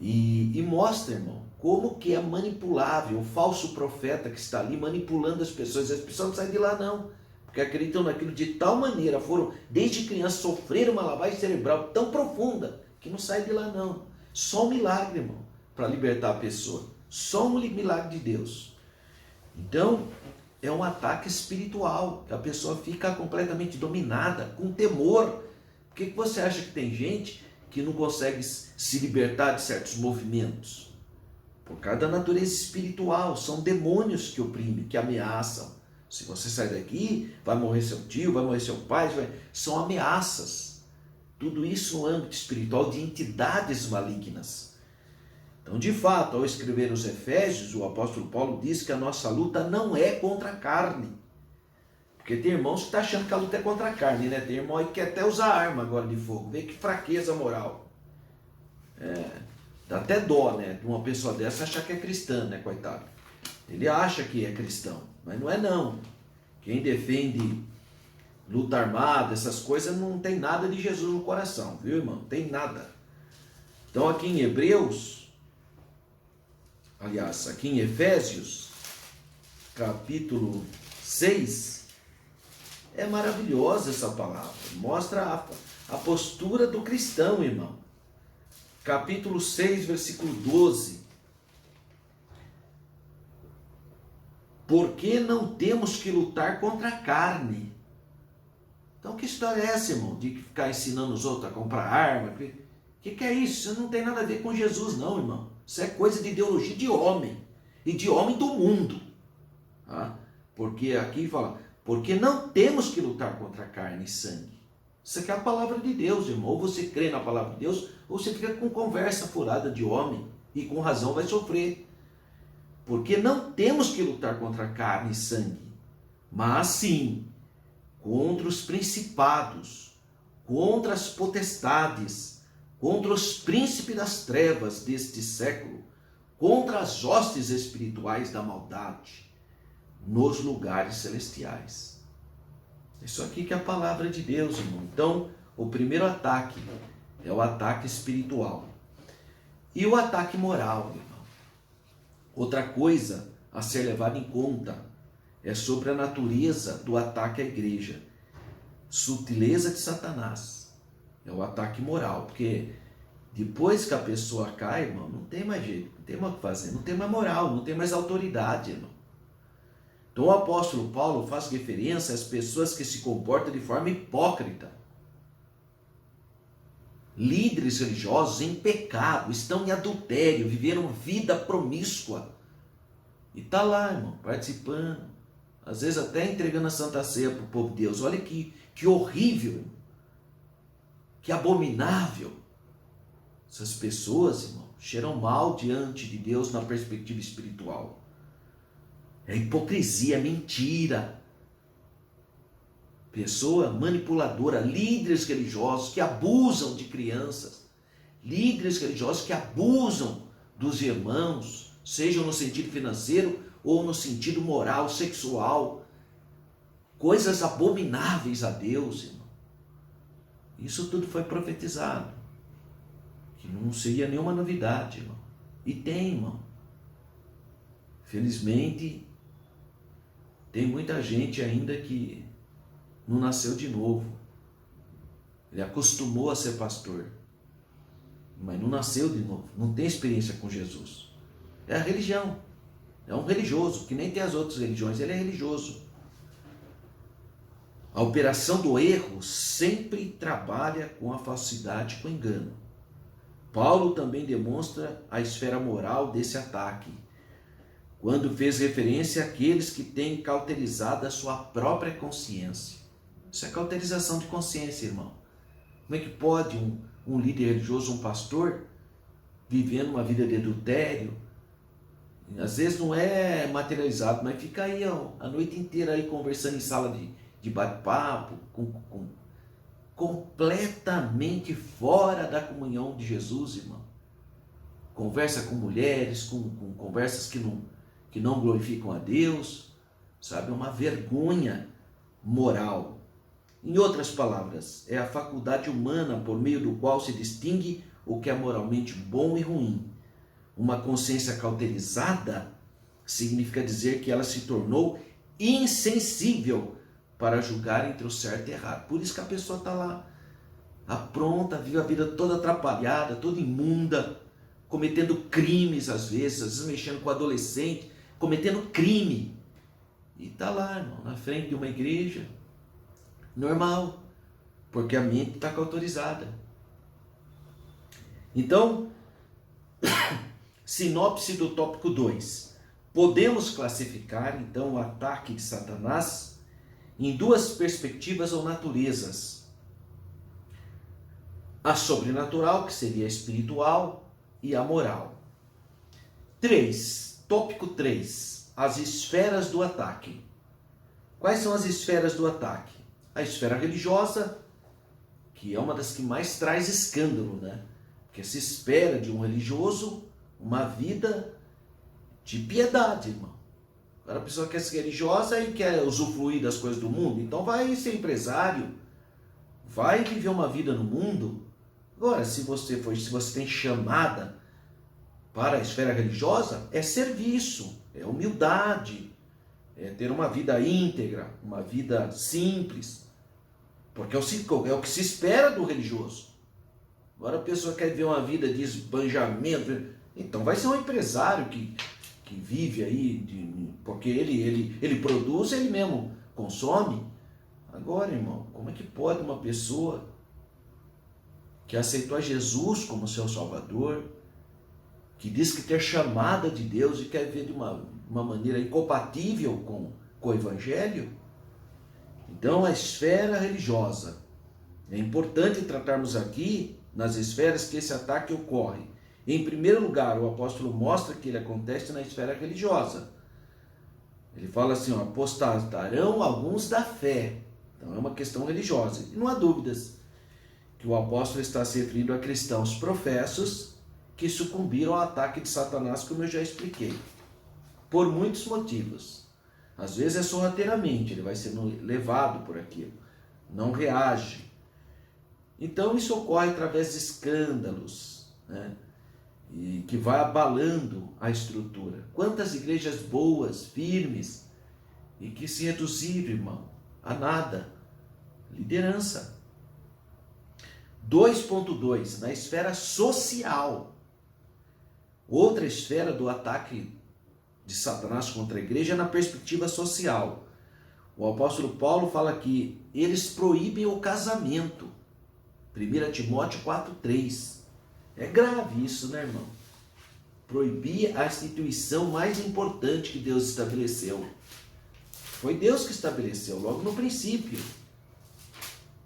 E mostra, irmão, como que é manipulável o falso profeta que está ali manipulando as pessoas. As pessoas não saem de lá não, porque acreditam naquilo de tal maneira, foram desde criança sofrer uma lavagem cerebral tão profunda, que não saem de lá não. Só um milagre, irmão, para libertar a pessoa. Só um milagre de Deus. Então, é um ataque espiritual, que a pessoa fica completamente dominada, com temor, Por que você acha que tem gente que não consegue se libertar de certos movimentos? Por causa da natureza espiritual. São demônios que oprimem, que ameaçam. Se você sair daqui, vai morrer seu tio, vai morrer seu pai. São ameaças. Tudo isso no âmbito espiritual de entidades malignas. Então, de fato, ao escrever os Efésios, o apóstolo Paulo diz que a nossa luta não é contra a carne. Porque tem irmãos que estão achando que a luta é contra a carne, né? Tem irmão aí que quer até usar arma agora de fogo. Vê que fraqueza moral. Dá até dó, né? De uma pessoa dessa achar que é cristã, né, coitado? Ele acha que é cristão, mas não é não. Quem defende luta armada, essas coisas, não tem nada de Jesus no coração, viu, irmão? Não tem nada. Então aqui em Hebreus, aliás, aqui em Efésios, capítulo 6, é maravilhosa essa palavra. Mostra a postura do cristão, irmão. Capítulo 6, versículo 12. Porque não temos que lutar contra a carne. Então que história é essa, irmão? De ficar ensinando os outros a comprar arma? O que é isso? Isso não tem nada a ver com Jesus, não, irmão. Isso é coisa de ideologia de homem. E de homem do mundo. Tá? Porque aqui fala, porque não temos que lutar contra a carne e sangue. Isso aqui é a palavra de Deus, irmão. Ou você crê na palavra de Deus, ou você fica com conversa furada de homem. E com razão vai sofrer. Porque não temos que lutar contra a carne e sangue. Mas sim, contra os principados, contra as potestades, contra os príncipes das trevas deste século, contra as hostes espirituais da maldade, nos lugares celestiais. Isso aqui que é a palavra de Deus, irmão. Então, o primeiro ataque é o ataque espiritual. E o ataque moral, irmão. Outra coisa a ser levada em conta é sobre a natureza do ataque à igreja. Sutileza de Satanás. É o ataque moral, porque depois que a pessoa cai, irmão, não tem mais jeito, não tem mais o que fazer, não tem mais moral, não tem mais autoridade, irmão. Então o apóstolo Paulo faz referência às pessoas que se comportam de forma hipócrita. Líderes religiosos em pecado, estão em adultério, viveram vida promíscua. E está lá, irmão, participando. Às vezes até entregando a Santa Ceia para o povo de Deus. Olha que horrível, que abominável. Essas pessoas, irmão, cheiram mal diante de Deus na perspectiva espiritual. É hipocrisia, é mentira. Pessoa manipuladora, líderes religiosos que abusam de crianças, líderes religiosos que abusam dos irmãos, seja no sentido financeiro ou no sentido moral, sexual, coisas abomináveis a Deus, irmão. Isso tudo foi profetizado, que não seria nenhuma novidade, irmão. E tem, irmão. Felizmente, tem muita gente ainda que não nasceu de novo. Ele acostumou a ser pastor, mas não nasceu de novo, não tem experiência com Jesus. É a religião, é um religioso, que nem tem as outras religiões, ele é religioso. A operação do erro sempre trabalha com a falsidade, com o engano. Paulo também demonstra a esfera moral desse ataque, quando fez referência àqueles que têm cauterizado a sua própria consciência. Isso é cauterização de consciência, irmão. Como é que pode um líder religioso, um pastor, vivendo uma vida de adultério? Às vezes não é materializado, mas fica aí a noite inteira aí conversando em sala de bate-papo, completamente fora da comunhão de Jesus, irmão. Conversa com mulheres, com conversas que não glorificam a Deus, sabe? É uma vergonha moral. Em outras palavras, é a faculdade humana por meio do qual se distingue o que é moralmente bom e ruim. Uma consciência cauterizada significa dizer que ela se tornou insensível para julgar entre o certo e errado. Por isso que a pessoa está lá, apronta, vive a vida toda atrapalhada, toda imunda, cometendo crimes às vezes mexendo com adolescente, cometendo crime. E está lá, irmão, na frente de uma igreja, normal, porque a mente está cauterizada. Então, sinopse do tópico 2. Podemos classificar, então, o ataque de Satanás em duas perspectivas ou naturezas. A sobrenatural, que seria a espiritual, e a moral. 3. Tópico 3. As esferas do ataque. Quais são as esferas do ataque? A esfera religiosa, que é uma das que mais traz escândalo, né? Porque se espera de um religioso uma vida de piedade, irmão. Agora a pessoa quer ser religiosa e quer usufruir das coisas do mundo, então vai ser empresário, vai viver uma vida no mundo. Agora, se você tem chamada para a esfera religiosa, é serviço, é humildade, é ter uma vida íntegra, uma vida simples, porque é o que se espera do religioso. Agora a pessoa quer viver uma vida de esbanjamento, então vai ser um empresário que vive aí, porque ele produz, ele mesmo consome. Agora, irmão, como é que pode uma pessoa que aceitou a Jesus como seu Salvador, que diz que tem chamada de Deus e quer viver de uma maneira incompatível com o Evangelho? Então, a esfera religiosa. É importante tratarmos aqui, nas esferas, que esse ataque ocorre. Em primeiro lugar, o apóstolo mostra que ele acontece na esfera religiosa. Ele fala assim, ó, apostatarão alguns da fé. Então é uma questão religiosa. E não há dúvidas que o apóstolo está se referindo a cristãos professos que sucumbiram ao ataque de Satanás, como eu já expliquei. Por muitos motivos. Às vezes é sorrateiramente, ele vai sendo levado por aquilo. Não reage. Então isso ocorre através de escândalos, né? E que vai abalando a estrutura. Quantas igrejas boas, firmes, e que se reduziram, irmão, a nada. Liderança. 2.2, na esfera social. Outra esfera do ataque de Satanás contra a igreja é na perspectiva social. O apóstolo Paulo fala que eles proíbem o casamento. 1 Timóteo 4,3. É grave isso, né, irmão? Proibir a instituição mais importante que Deus estabeleceu. Foi Deus que estabeleceu, logo no princípio.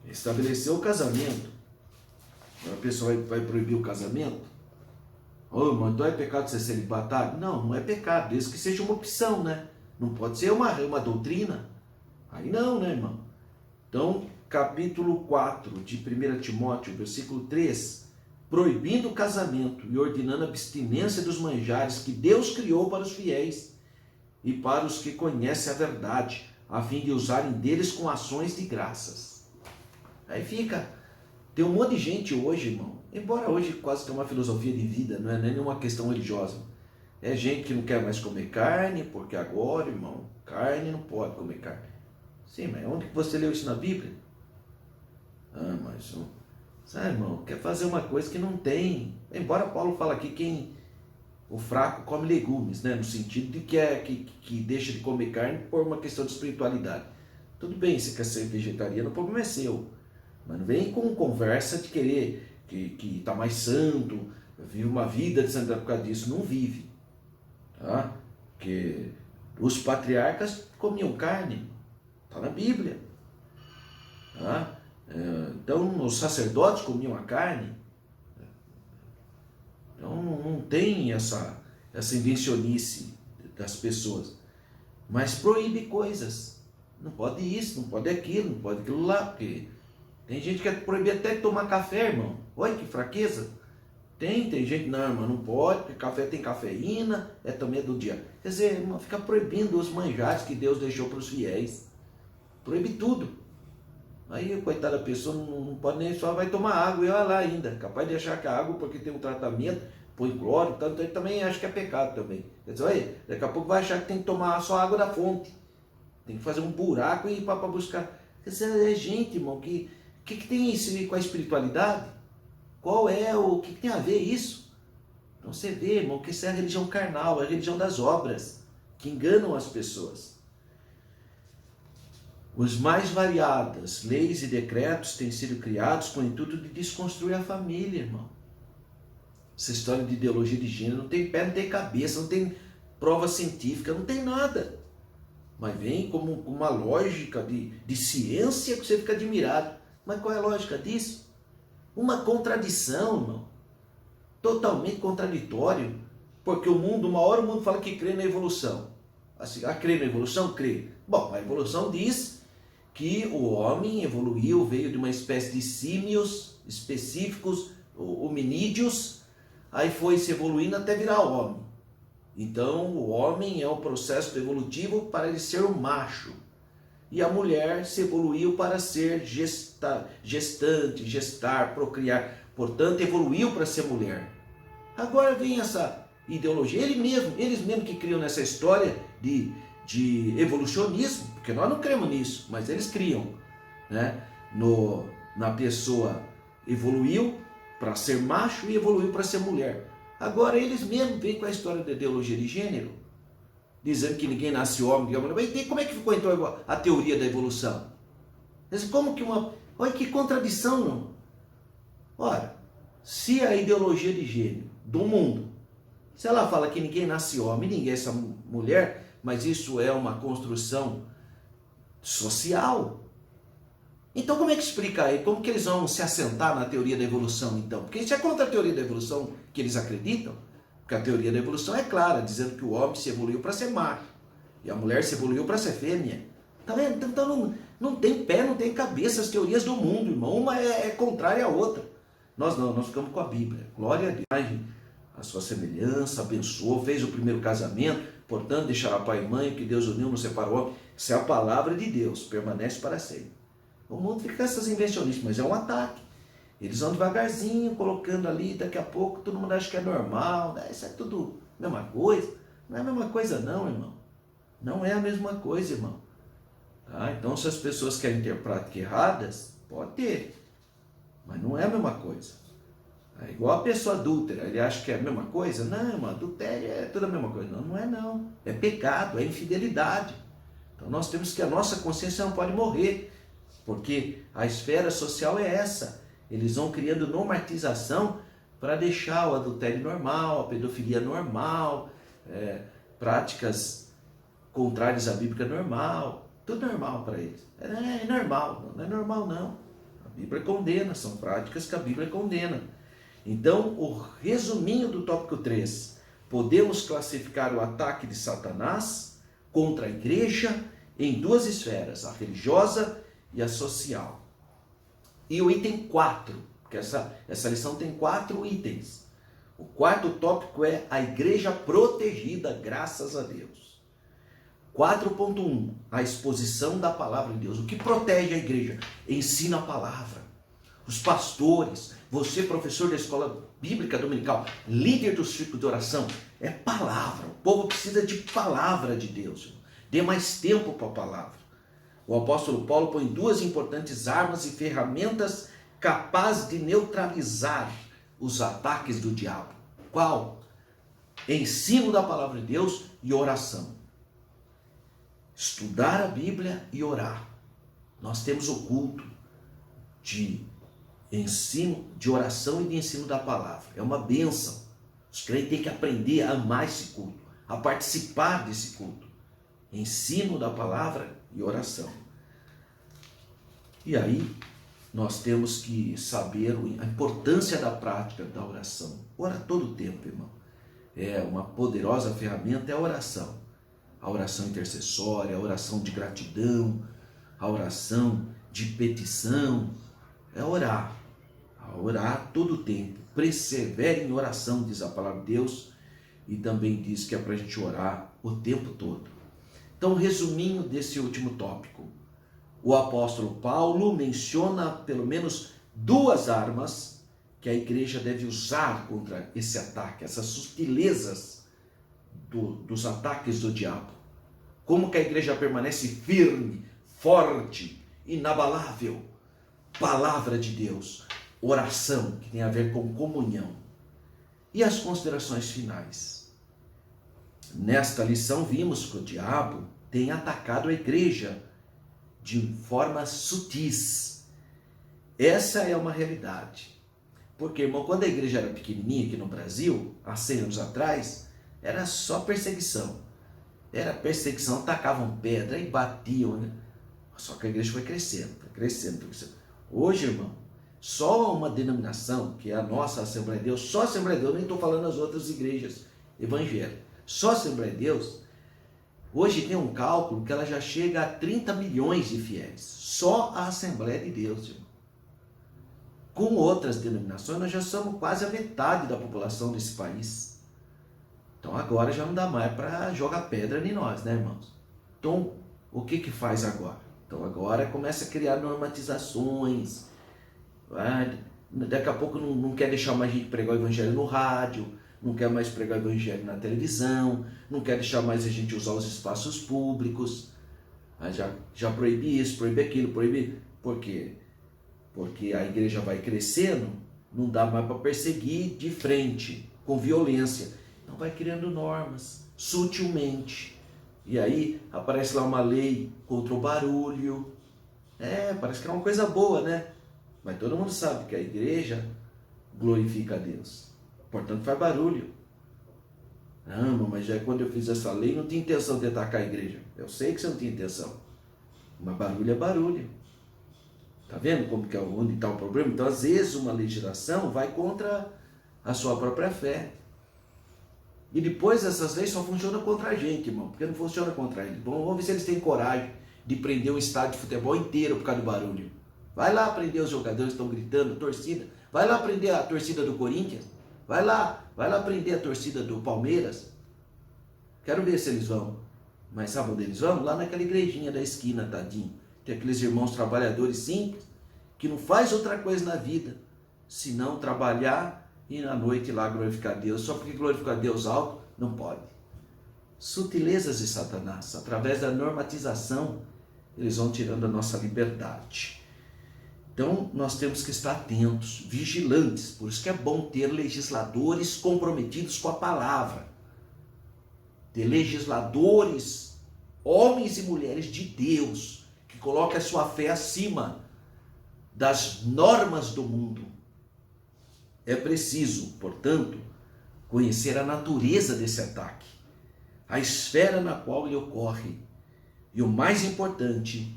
Ele estabeleceu o casamento. A pessoa vai proibir o casamento? Ô, mas então é pecado ser celibatário? Não, não é pecado, desde que seja uma opção, né? Não pode ser uma doutrina. Aí não, né, irmão? Então, capítulo 4 de 1 Timóteo, versículo 3, proibindo o casamento e ordenando a abstinência dos manjares que Deus criou para os fiéis e para os que conhecem a verdade, a fim de usarem deles com ações de graças. Aí fica, tem um monte de gente hoje, irmão, embora hoje quase que é uma filosofia de vida, não é nenhuma questão religiosa. É gente que não quer mais comer carne, porque agora, irmão, carne não pode comer carne. Sim, mas onde que você leu isso na Bíblia? Ah, mas... sabe, irmão, quer fazer uma coisa que não tem. Embora Paulo fala aqui que o fraco come legumes, né? No sentido de que deixa de comer carne por uma questão de espiritualidade. Tudo bem, se quer ser vegetariano, o problema é seu. Mas não vem com conversa de querer que está mais santo, vive uma vida de santidade por causa disso. Não vive. Tá? Porque os patriarcas comiam carne. Está na Bíblia. Tá? Então, os sacerdotes comiam a carne. Então, não tem essa invencionice das pessoas. Mas proíbe coisas. Não pode isso, não pode aquilo, não pode aquilo lá. Porque tem gente que quer proibir até de tomar café, irmão. Olha que fraqueza. Tem gente, não, irmão, não pode, porque café tem cafeína, é também do dia. Quer dizer, irmão, fica proibindo os manjares que Deus deixou para os fiéis. Proíbe tudo. Aí, coitada da pessoa, não pode nem, só vai tomar água e olha lá ainda. Capaz de achar que a água, porque tem um tratamento, põe cloro, tanto ele também acha que é pecado também. Quer dizer, olha, daqui a pouco vai achar que tem que tomar só água da fonte. Tem que fazer um buraco e ir para buscar. Quer dizer, é gente, irmão, que tem isso com a espiritualidade? Qual é o que tem a ver isso? Então você vê, irmão, que isso é a religião carnal, é a religião das obras, que enganam as pessoas. Os mais variadas leis e decretos têm sido criados com o intuito de desconstruir a família, irmão. Essa história de ideologia de gênero não tem pé, não tem cabeça, não tem prova científica, não tem nada. Mas vem como uma lógica de ciência que você fica admirado. Mas qual é a lógica disso? Uma contradição, irmão. Totalmente contraditório. Porque uma hora o mundo fala que crê na evolução. Assim, crê na evolução? Crê. Bom, a evolução diz que o homem evoluiu, veio de uma espécie de símios específicos, hominídeos, aí foi se evoluindo até virar homem. Então, o homem é o processo evolutivo para ele ser um macho. E a mulher se evoluiu para ser gestante, gestar, procriar. Portanto, evoluiu para ser mulher. Agora vem essa ideologia. Eles mesmos que criam nessa história de evolucionismo, porque nós não cremos nisso, mas eles criam, né? Na pessoa evoluiu para ser macho e evoluiu para ser mulher. Agora eles mesmos vêm com a história da ideologia de gênero, dizendo que ninguém nasce homem, ninguém é mulher. Mas como é que ficou então a teoria da evolução? Como que olha que contradição, não? Ora, se a ideologia de gênero do mundo, se ela fala que ninguém nasce homem, ninguém é mulher, mas isso é uma construção social, então como é que explica aí? Como que eles vão se assentar na teoria da evolução então? Porque isso é contra a teoria da evolução que eles acreditam. Porque a teoria da evolução é clara, dizendo que o homem se evoluiu para ser macho e a mulher se evoluiu para ser fêmea. Tá vendo? Então não tem pé, não tem cabeça as teorias do mundo, irmão. Uma é contrária à outra. Nós não, nós ficamos com a Bíblia. Glória a Deus. A sua semelhança, abençoou, fez o primeiro casamento, portanto deixará pai e mãe, que Deus uniu, não separou o homem. Isso é a palavra de Deus, permanece para sempre. O mundo fica com essas invencionistas, mas é um ataque. Eles vão devagarzinho, colocando ali, daqui a pouco todo mundo acha que é normal, né? Isso é tudo a mesma coisa. Não é a mesma coisa não, irmão. Não é a mesma coisa, irmão. Tá? Então, se as pessoas querem ter práticas erradas, pode ter. Mas não é a mesma coisa. É igual a pessoa adúltera, ele acha que é a mesma coisa? Não, irmão, adultério é tudo a mesma coisa. Não, não é não. É pecado, é infidelidade. Então, nós temos que a nossa consciência não pode morrer. Porque a esfera social é essa. Eles vão criando normatização para deixar o adultério normal, a pedofilia normal, práticas contrárias à Bíblia normal. Tudo normal para eles. É normal, não é normal não. A Bíblia condena, são práticas que a Bíblia condena. Então, o resuminho do tópico 3. Podemos classificar o ataque de Satanás contra a igreja em duas esferas, a religiosa e a social. E o item 4, porque essa lição tem 4 itens. O quarto tópico é a igreja protegida, graças a Deus. 4.1, a exposição da palavra de Deus. O que protege a igreja? Ensina a palavra. Os pastores, você professor da escola bíblica dominical, líder do círculo de oração, é palavra. O povo precisa de palavra de Deus. Dê mais tempo para a palavra. O apóstolo Paulo põe 2 importantes armas e ferramentas capazes de neutralizar os ataques do diabo. Qual? Ensino da palavra de Deus e oração. Estudar a Bíblia e orar. Nós temos o culto de ensino, de oração e de ensino da palavra. É uma bênção. Os crentes têm que aprender a amar esse culto, a participar desse culto. Ensino da palavra e oração. E aí, nós temos que saber a importância da prática da oração. Ora todo o tempo, irmão. É uma poderosa ferramenta, é a oração. A oração intercessória, a oração de gratidão, a oração de petição. É orar. A orar todo o tempo. Persevere em oração, diz a palavra de Deus. E também diz que é para a gente orar o tempo todo. Então, resuminho desse último tópico. O apóstolo Paulo menciona pelo menos 2 armas que a igreja deve usar contra esse ataque, essas sutilezas dos ataques do diabo. Como que a igreja permanece firme, forte, inabalável? Palavra de Deus, oração, que tem a ver com comunhão. E as considerações finais. Nesta lição vimos que o diabo tem atacado a igreja de formas sutis. Essa é uma realidade. Porque, irmão, quando a igreja era pequenininha aqui no Brasil, há 100 anos atrás, era só perseguição. Era perseguição, tacavam pedra e batiam, né? Só que a igreja foi crescendo, crescendo. Hoje, irmão, só uma denominação, que é a nossa Assembleia de Deus, só a Assembleia de Deus, nem estou falando as outras igrejas evangélicas, só a Assembleia de Deus, hoje tem um cálculo que ela já chega a 30 milhões de fiéis. Só a Assembleia de Deus, irmão. Com outras denominações, nós já somos quase a metade da população desse país. Então agora já não dá mais para jogar pedra em nós, né, irmãos? Então, o que faz agora? Então agora começa a criar normatizações. Daqui a pouco não quer deixar mais a gente pregar o evangelho no rádio, não quer mais pregar o evangelho na televisão, não quer deixar mais a gente usar os espaços públicos. Já proíbe isso, proíbe aquilo, proíbe... Por quê? Porque a igreja vai crescendo, não dá mais para perseguir de frente, com violência. Então vai criando normas, sutilmente. E aí aparece lá uma lei contra o barulho. Parece que é uma coisa boa, né? Mas todo mundo sabe que a igreja glorifica a Deus. Portanto, faz barulho. Mas já quando eu fiz essa lei, não tinha intenção de atacar a igreja. Eu sei que você não tinha intenção. Mas barulho é barulho. Tá vendo como que é onde está o problema? Então, às vezes, uma legislação vai contra a sua própria fé. E depois essas leis só funcionam contra a gente, irmão, porque não funciona contra eles. Vamos ver se eles têm coragem de prender um estádio de futebol inteiro por causa do barulho. Vai lá prender os jogadores que estão gritando, torcida. Vai lá prender a torcida do Corinthians. Vai lá prender a torcida do Palmeiras. Quero ver se eles vão. Mas sabe onde eles vão? Lá naquela igrejinha da esquina, tadinho. Tem aqueles irmãos trabalhadores simples, que não faz outra coisa na vida, senão trabalhar e na noite lá glorificar Deus. Só porque glorificar Deus alto, não pode. Sutilezas de Satanás, através da normatização, eles vão tirando a nossa liberdade. Então, nós temos que estar atentos, vigilantes. Por isso que é bom ter legisladores comprometidos com a palavra. Ter legisladores, homens e mulheres de Deus, que colocam a sua fé acima das normas do mundo. É preciso, portanto, conhecer a natureza desse ataque, a esfera na qual ele ocorre. E o mais importante,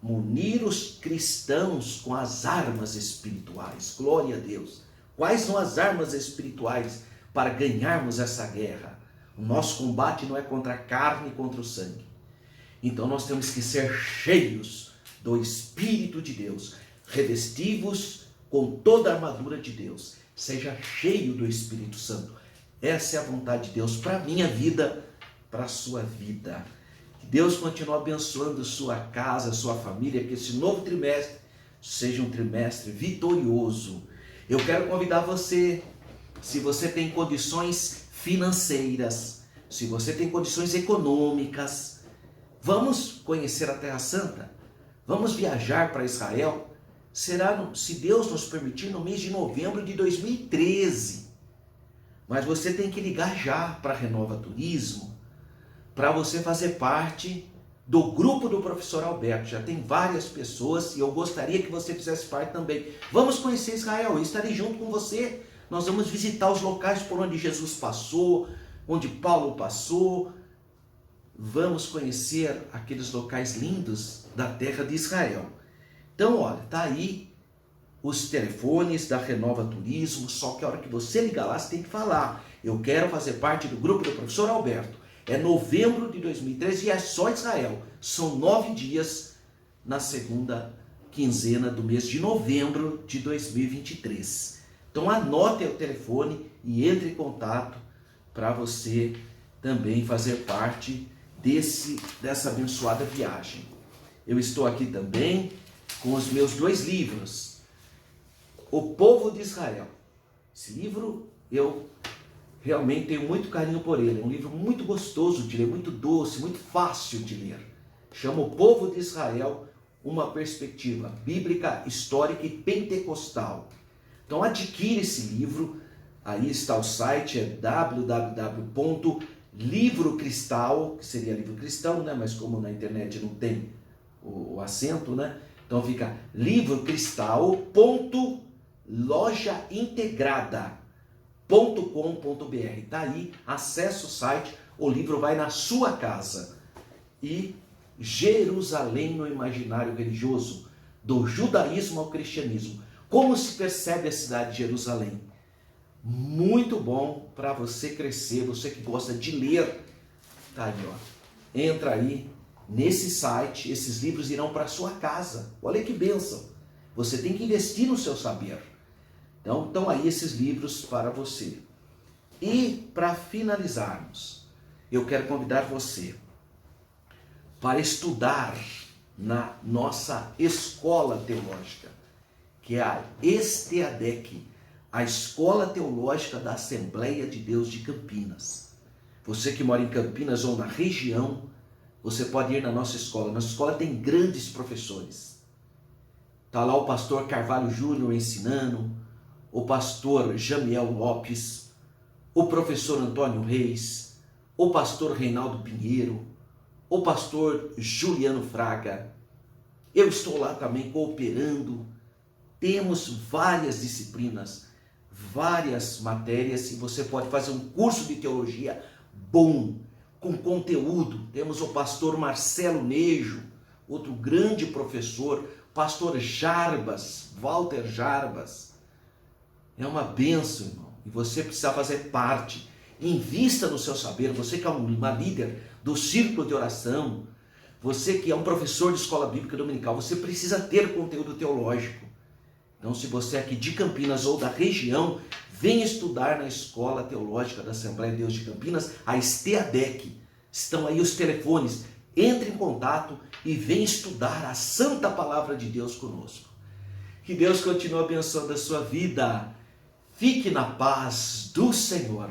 munir os cristãos com as armas espirituais. Glória a Deus. Quais são as armas espirituais para ganharmos essa guerra? O nosso combate não é contra a carne e contra o sangue. Então nós temos que ser cheios do Espírito de Deus, revestivos com toda a armadura de Deus. Seja cheio do Espírito Santo. Essa é a vontade de Deus para a minha vida, para a sua vida. Que Deus continue abençoando sua casa, sua família, que esse novo trimestre seja um trimestre vitorioso. Eu quero convidar você, se você tem condições financeiras, se você tem condições econômicas, vamos conhecer a Terra Santa, vamos viajar para Israel. Será, se Deus nos permitir, no mês de novembro de 2013. Mas você tem que ligar já para a Renova Turismo, para você fazer parte do grupo do professor Alberto. Já tem várias pessoas e eu gostaria que você fizesse parte também. Vamos conhecer Israel, eu estarei junto com você. Nós vamos visitar os locais por onde Jesus passou, onde Paulo passou. Vamos conhecer aqueles locais lindos da terra de Israel. Então, olha, tá aí os telefones da Renova Turismo, só que a hora que você ligar lá, você tem que falar: eu quero fazer parte do grupo do professor Alberto. É novembro de 2013 e é só Israel. São 9 dias na segunda quinzena do mês de novembro de 2023. Então anote o telefone e entre em contato para você também fazer parte dessa abençoada viagem. Eu estou aqui também com os meus 2 livros. O Povo de Israel. Esse livro eu realmente tenho muito carinho por ele. É um livro muito gostoso de ler, muito doce, muito fácil de ler. Chama O Povo de Israel, uma perspectiva bíblica, histórica e pentecostal. Então adquire esse livro. Aí está o site, é www.livrocristal, que seria livro cristão, né? Mas como na internet não tem o acento, né? Então fica livrocristalo.lojaintegrada.com.br. Tá aí, acessa o site, o livro vai na sua casa. E Jerusalém no imaginário religioso, do judaísmo ao cristianismo. Como se percebe a cidade de Jerusalém? Muito bom para você crescer, você que gosta de ler. Tá aí, ó. Entra aí nesse site, esses livros irão para sua casa. Olha que bênção. Você tem que investir no seu saber. Então, estão aí esses livros para você. E para finalizarmos, eu quero convidar você para estudar na nossa escola teológica, que é a ESTEADEC, a Escola Teológica da Assembleia de Deus de Campinas. Você que mora em Campinas ou na região, você pode ir na nossa escola. Nossa escola tem grandes professores. Está lá o pastor Carvalho Júnior ensinando, o pastor Jamiel Lopes, o professor Antônio Reis, o pastor Reinaldo Pinheiro, o pastor Juliano Fraga. Eu estou lá também cooperando. Temos várias disciplinas, várias matérias, e você pode fazer um curso de teologia bom, com conteúdo. Temos o pastor Marcelo Nejo, outro grande professor, pastor Jarbas, Walter Jarbas. É uma bênção, irmão, e você precisa fazer parte. Invista no seu saber. Você que é uma líder do círculo de oração, você que é um professor de escola bíblica dominical, você precisa ter conteúdo teológico. Então, se você é aqui de Campinas ou da região, venha estudar na Escola Teológica da Assembleia de Deus de Campinas, a ESTEADEC. Estão aí os telefones. Entre em contato e venha estudar a santa palavra de Deus conosco. Que Deus continue abençoando a sua vida. Fique na paz do Senhor.